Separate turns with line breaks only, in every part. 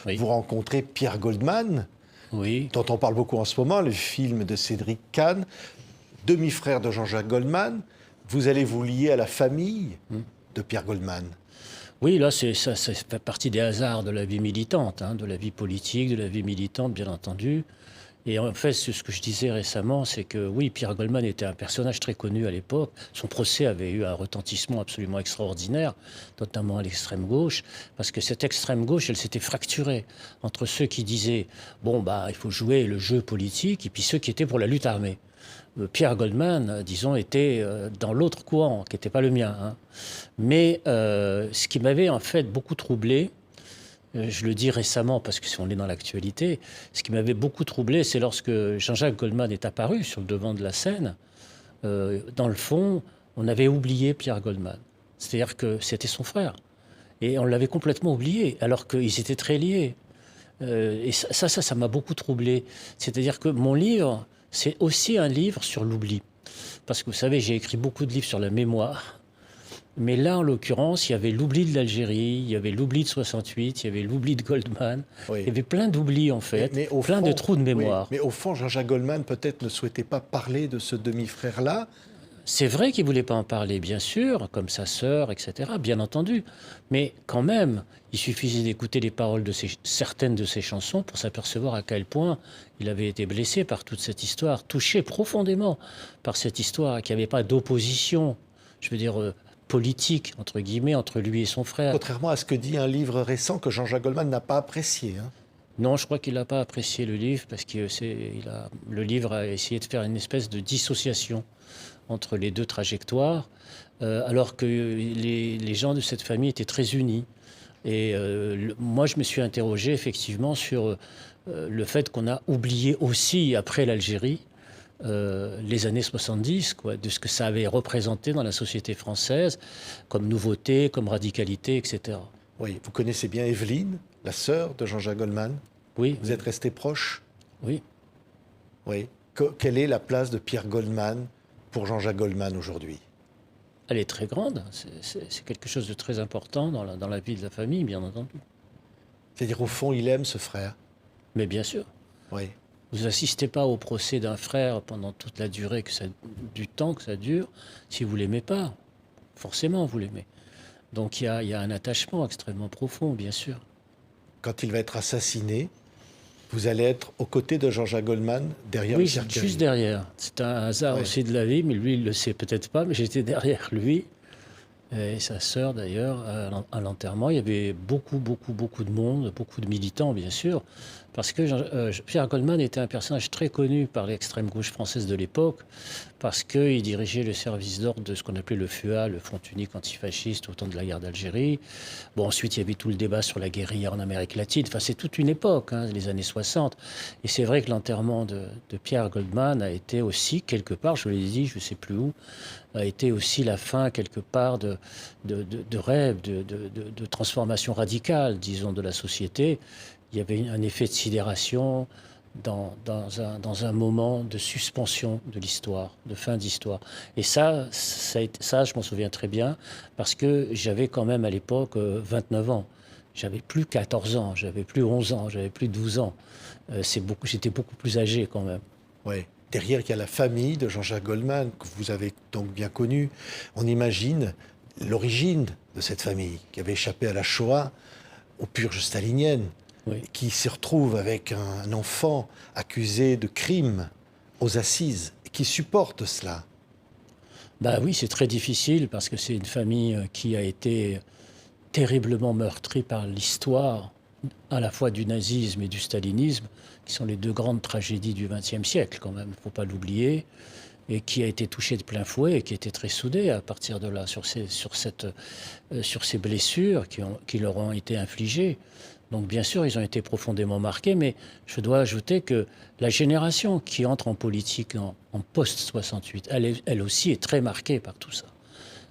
Oui.
vous rencontrez Pierre Goldman,
Oui.
dont on parle beaucoup en ce moment, le film de Cédric Kahn, demi-frère de Jean-Jacques Goldman. Vous allez vous lier à la famille de Pierre Goldman.
Oui, là, ça fait partie des hasards de la vie militante, de la vie politique, de la vie militante, bien entendu. Et en fait, ce que je disais récemment, c'est que oui, Pierre Goldman était un personnage très connu à l'époque. Son procès avait eu un retentissement absolument extraordinaire, notamment à l'extrême gauche, parce que cette extrême gauche, elle s'était fracturée entre ceux qui disaient bon bah il faut jouer le jeu politique, et puis ceux qui étaient pour la lutte armée. Pierre Goldman, disons, était dans l'autre courant, qui n'était pas le mien. Mais ce qui m'avait en fait beaucoup troublé, je le dis récemment parce que si on est dans l'actualité, ce qui m'avait beaucoup troublé, c'est lorsque Jean-Jacques Goldman est apparu sur le devant de la scène. Dans le fond, on avait oublié Pierre Goldman. C'est-à-dire que c'était son frère. Et on l'avait complètement oublié, alors qu'ils étaient très liés. Et ça m'a beaucoup troublé. C'est-à-dire que mon livre, c'est aussi un livre sur l'oubli. Parce que vous savez, j'ai écrit beaucoup de livres sur la mémoire. Mais là, en l'occurrence, il y avait l'oubli de l'Algérie, il y avait l'oubli de 68, il y avait l'oubli de Goldman.
Oui.
Il y avait plein d'oublis, en fait, plein de trous de mémoire.
Oui, mais au fond, Jean-Jacques Goldman, peut-être, ne souhaitait pas parler de ce demi-frère-là.
C'est vrai qu'il ne voulait pas en parler, bien sûr, comme sa sœur, etc., bien entendu. Mais quand même, il suffisait d'écouter les paroles de certaines de ses chansons pour s'apercevoir à quel point il avait été blessé par toute cette histoire, touché profondément par cette histoire, qu'il n'y avait pas d'opposition, je veux dire, politique, entre guillemets, entre lui et son frère.
Contrairement à ce que dit un livre récent que Jean-Jacques Goldman n'a pas apprécié.
Non, je crois qu'il n'a pas apprécié le livre, parce que le livre a essayé de faire une espèce de dissociation entre les deux trajectoires, alors que les gens de cette famille étaient très unis. Et moi, je me suis interrogé effectivement sur le fait qu'on a oublié aussi, après l'Algérie, les années 70, de ce que ça avait représenté dans la société française, comme nouveauté, comme radicalité, etc.
Oui, vous connaissez bien Evelyne, la sœur de Jean-Jacques Goldman.
Oui.
Vous êtes restés proches.
Oui.
Oui. Quelle est la place de Pierre Goldman pour Jean-Jacques Goldman aujourd'hui?
Elle est très grande. C'est quelque chose de très important dans la vie de la famille, bien entendu.
C'est-à-dire, au fond, il aime ce frère.
Mais bien sûr.
Oui.
Vous n'assistez pas au procès d'un frère pendant toute la durée du temps que ça dure si vous ne l'aimez pas. Forcément, vous l'aimez. Donc il y a un attachement extrêmement profond, bien sûr.
Quand il va être assassiné, vous allez être aux côtés de Jean-Jacques Goldman, derrière le cercueil.
Oui, juste derrière. C'est un hasard aussi de la vie, mais lui, il ne le sait peut-être pas, mais j'étais derrière lui. Et sa sœur, d'ailleurs, à l'enterrement. Il y avait beaucoup de monde, beaucoup de militants, bien sûr, parce que Pierre Goldman était un personnage très connu par l'extrême gauche française de l'époque, parce qu'il dirigeait le service d'ordre de ce qu'on appelait le FUA, le Front unique antifasciste, au temps de la guerre d'Algérie. Bon, ensuite, il y avait tout le débat sur la guérilla en Amérique latine. Enfin, c'est toute une époque, les années 60. Et c'est vrai que l'enterrement de Pierre Goldman a été aussi, quelque part, je l'ai dit, je ne sais plus où, a été aussi la fin, quelque part, de rêve, de transformation radicale, disons, de la société. Il y avait un effet de sidération dans un moment de suspension de l'histoire, de fin d'histoire. Et ça, je m'en souviens très bien, parce que j'avais quand même à l'époque 29 ans. J'avais plus 14 ans, j'avais plus 11 ans, j'avais plus 12 ans. J'étais beaucoup plus âgé quand même.
Oui. Derrière, il y a la famille de Jean-Jacques Goldman, que vous avez donc bien connue. On imagine l'origine de cette famille, qui avait échappé à la Shoah, aux purges staliniennes,
Oui.
qui se retrouve avec un enfant accusé de crime aux assises, et qui supporte cela.
Bah oui, c'est très difficile, parce que c'est une famille qui a été terriblement meurtrie par l'histoire, à la fois du nazisme et du stalinisme, qui sont les deux grandes tragédies du XXe siècle, quand même, il ne faut pas l'oublier, et qui a été touchée de plein fouet et qui était très soudée à partir de là, sur ces blessures qui leur ont été infligées. Donc bien sûr, ils ont été profondément marqués, mais je dois ajouter que la génération qui entre en politique en post-68, elle aussi est très marquée par tout ça.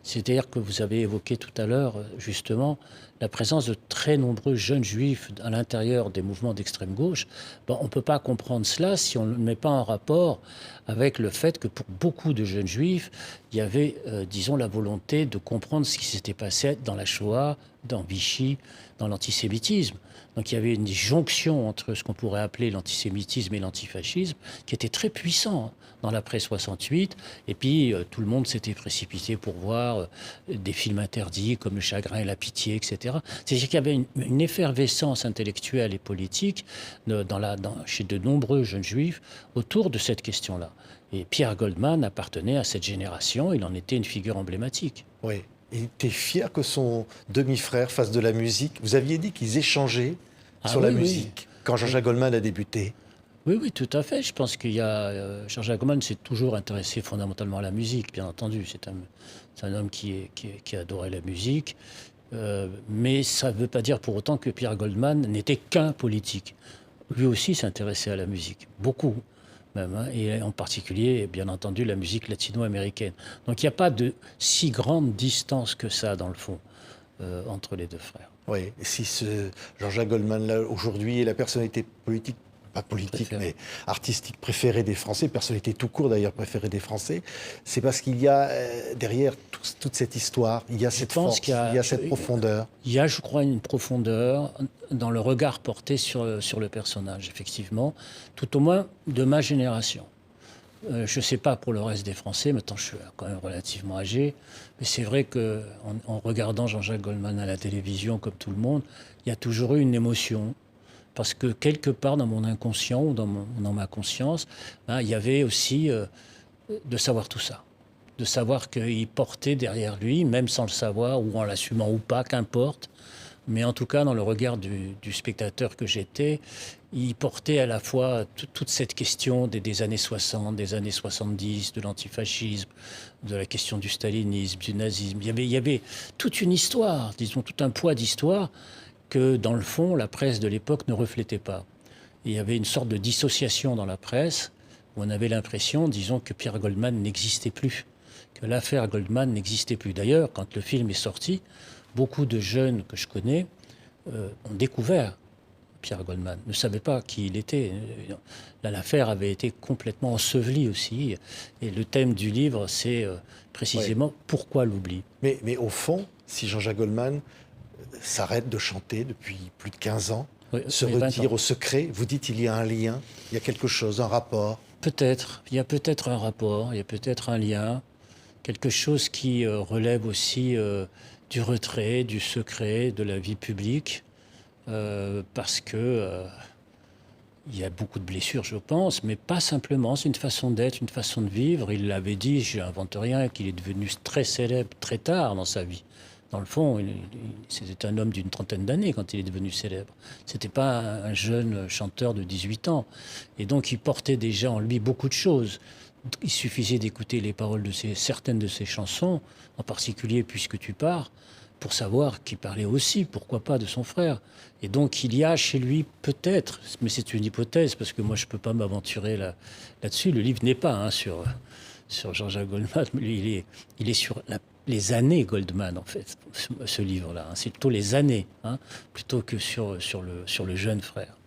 C'est-à-dire que vous avez évoqué tout à l'heure, justement, la présence de très nombreux jeunes juifs à l'intérieur des mouvements d'extrême gauche. Bon, on ne peut pas comprendre cela si on ne le met pas en rapport avec le fait que pour beaucoup de jeunes juifs, il y avait, disons, la volonté de comprendre ce qui s'était passé dans la Shoah, dans Vichy, dans l'antisémitisme. Donc il y avait une jonction entre ce qu'on pourrait appeler l'antisémitisme et l'antifascisme qui était très puissant dans l'après 68. Et puis tout le monde s'était précipité pour voir des films interdits comme Le Chagrin et la Pitié, etc. C'est-à-dire qu'il y avait une effervescence intellectuelle et politique chez de nombreux jeunes juifs autour de cette question-là. Et Pierre Goldman appartenait à cette génération, il en était une figure emblématique.
Oui. Il était fier que son demi-frère fasse de la musique. Vous aviez dit qu'ils échangeaient sur la musique quand Jean-Jacques Goldman a débuté.
Oui, oui, tout à fait. Je pense qu'il y a... Jean-Jacques Goldman s'est toujours intéressé fondamentalement à la musique, bien entendu. C'est un homme qui adorait la musique. Mais ça ne veut pas dire pour autant que Pierre Goldman n'était qu'un politique. Lui aussi s'intéressait à la musique, beaucoup même, hein, et en particulier, bien entendu, la musique latino-américaine. Donc il n'y a pas de si grande distance que ça, dans le fond, entre les deux frères.
Oui, et si Jean-Jacques Goldman, là, aujourd'hui, est la personnalité politique, pas politique, mais artistique préférée des Français, personnalité tout court d'ailleurs préférée des Français, c'est parce qu'il y a derrière toute cette histoire, il y a cette force, il y a cette profondeur.
Il y a, je crois, une profondeur dans le regard porté sur le personnage, effectivement, tout au moins de ma génération. Je ne sais pas pour le reste des Français, maintenant je suis quand même relativement âgé, mais c'est vrai qu'en regardant Jean-Jacques Goldman à la télévision, comme tout le monde, il y a toujours eu une émotion. Parce que quelque part dans mon inconscient ou dans ma conscience, il y avait aussi de savoir tout ça. De savoir qu'il portait derrière lui, même sans le savoir, ou en l'assumant ou pas, qu'importe. Mais en tout cas, dans le regard du spectateur que j'étais, il portait à la fois toute cette question des années 60, des années 70, de l'antifascisme, de la question du stalinisme, du nazisme. Il y avait toute une histoire, disons tout un poids d'histoire, que, dans le fond, la presse de l'époque ne reflétait pas. Et il y avait une sorte de dissociation dans la presse, où on avait l'impression, disons, que Pierre Goldman n'existait plus, que l'affaire Goldman n'existait plus. D'ailleurs, quand le film est sorti, beaucoup de jeunes que je connais ont découvert Pierre Goldman, ne savaient pas qui il était. L'affaire avait été complètement ensevelie aussi. Et le thème du livre, c'est précisément pourquoi l'oubli.
Mais au fond, si Jean-Jacques Goldman s'arrête de chanter depuis plus de 15 ans, se retire au secret, vous dites il y a un lien, il y a quelque chose, un rapport.
Peut-être, il y a peut-être un rapport, il y a peut-être un lien, quelque chose qui relève aussi du retrait, du secret, de la vie publique, parce que il y a beaucoup de blessures, je pense, mais pas simplement, c'est une façon d'être, une façon de vivre. Il l'avait dit, je n'invente rien, qu'il est devenu très célèbre très tard dans sa vie. Dans le fond, c'était un homme d'une trentaine d'années quand il est devenu célèbre. Ce n'était pas un jeune chanteur de 18 ans. Et donc, il portait déjà en lui beaucoup de choses. Il suffisait d'écouter les paroles de certaines de ses chansons, en particulier Puisque tu pars, pour savoir qu'il parlait aussi, pourquoi pas, de son frère. Et donc, il y a chez lui peut-être, mais c'est une hypothèse, parce que moi, je ne peux pas m'aventurer là-dessus. Le livre n'est pas sur Jean-Jacques Goldman, mais il est sur les années Goldman, en fait, ce livre-là. C'est plutôt les années, plutôt que sur le jeune frère.